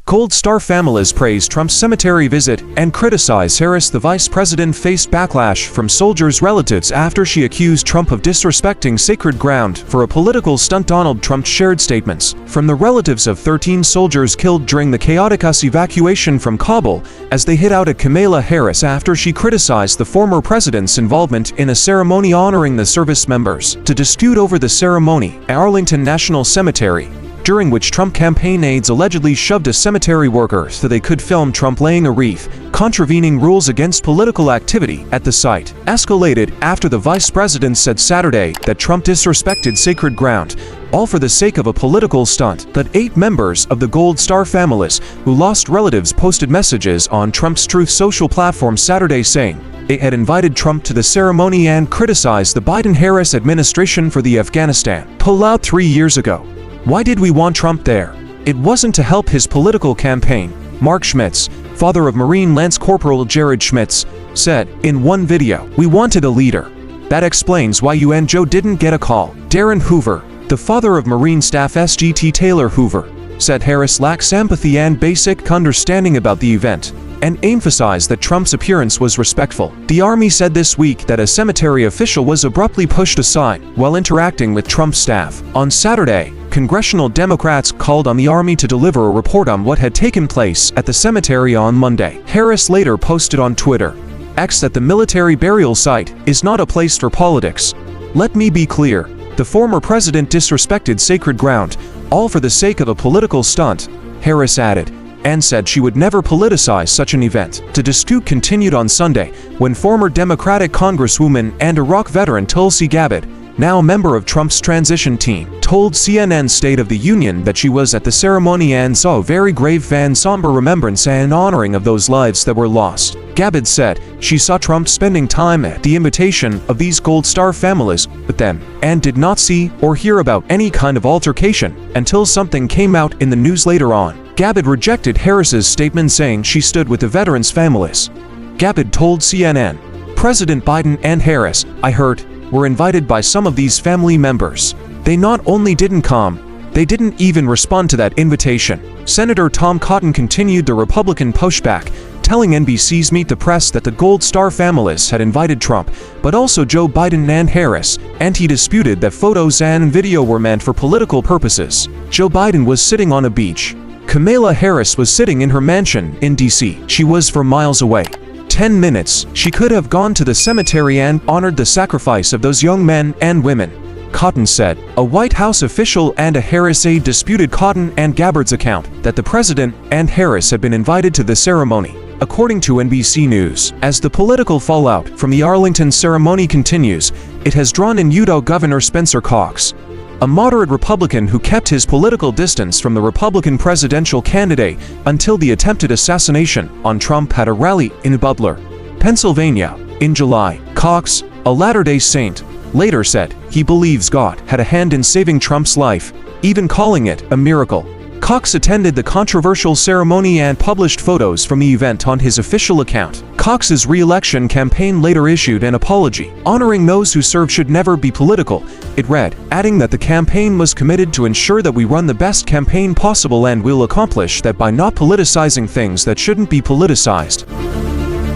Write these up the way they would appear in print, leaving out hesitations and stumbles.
Gold Star families praise Trump's cemetery visit and criticize Harris. The vice president faced backlash from soldiers' relatives after she accused Trump of disrespecting sacred ground for a political stunt. Donald Trump shared statements from the relatives of 13 soldiers killed during the chaotic US evacuation from Kabul as they hit out at Kamala Harris after she criticized the former president's involvement in a ceremony honoring the service members. To dispute over the ceremony at Arlington National Cemetery, during which Trump campaign aides allegedly shoved a cemetery worker so they could film Trump laying a wreath, contravening rules against political activity at the site, escalated after the vice president said Saturday that Trump disrespected sacred ground, all for the sake of a political stunt. But 8 members of the Gold Star families who lost relatives posted messages on Trump's Truth Social platform Saturday saying they had invited Trump to the ceremony and criticized the Biden-Harris administration for the Afghanistan pullout 3 years ago. Why did we want Trump there? It wasn't to help his political campaign, Mark Schmitz, father of Marine Lance Corporal Jared Schmitz, said in one video. We wanted a leader. That explains why you and Joe didn't get a call. Darren Hoover, the father of Marine Staff SGT Taylor Hoover, said Harris lacks empathy and basic understanding about the event, and emphasized that Trump's appearance was respectful. The Army said this week that a cemetery official was abruptly pushed aside while interacting with Trump's staff. On Saturday, congressional Democrats called on the Army to deliver a report on what had taken place at the cemetery on Monday. Harris later posted on Twitter X that the military burial site is not a place for politics. Let me be clear, the former president disrespected sacred ground, all for the sake of a political stunt, Harris added, and said she would never politicize such an event. The dispute continued on Sunday when former Democratic Congresswoman and Iraq veteran Tulsi Gabbard, now a member of Trump's transition team, told CNN State of the Union that she was at the ceremony and saw a very grave and somber remembrance and honoring of those lives that were lost. Gabbard said she saw Trump spending time at the invitation of these Gold Star families with them and did not see or hear about any kind of altercation until something came out in the news later on. Gabbard rejected Harris's statement saying she stood with the veterans' families. Gabbard told CNN, President Biden and Harris, I heard, were invited by some of these family members. They not only didn't come, they didn't even respond to that invitation. Senator Tom Cotton continued the Republican pushback, telling NBC's Meet the Press that the Gold Star families had invited Trump, but also Joe Biden and Harris, and he disputed that photos and video were meant for political purposes. Joe Biden was sitting on a beach. Kamala Harris was sitting in her mansion in D.C. She was 4 miles away. 10 minutes, she could have gone to the cemetery and honored the sacrifice of those young men and women, Cotton said. A White House official and a Harris aide disputed Cotton and Gabbard's account that the president and Harris had been invited to the ceremony, according to NBC News. As the political fallout from the Arlington ceremony continues, it has drawn in Utah Governor Spencer Cox, a moderate Republican who kept his political distance from the Republican presidential candidate until the attempted assassination on Trump at a rally in Butler, Pennsylvania, in July. Cox, a Latter-day Saint, later said he believes God had a hand in saving Trump's life, even calling it a miracle. Cox attended the controversial ceremony and published photos from the event on his official account. Cox's re-election campaign later issued an apology, honoring those who serve should never be political, it read, adding that the campaign was committed to ensure that we run the best campaign possible and will accomplish that by not politicizing things that shouldn't be politicized.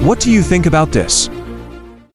What do you think about this?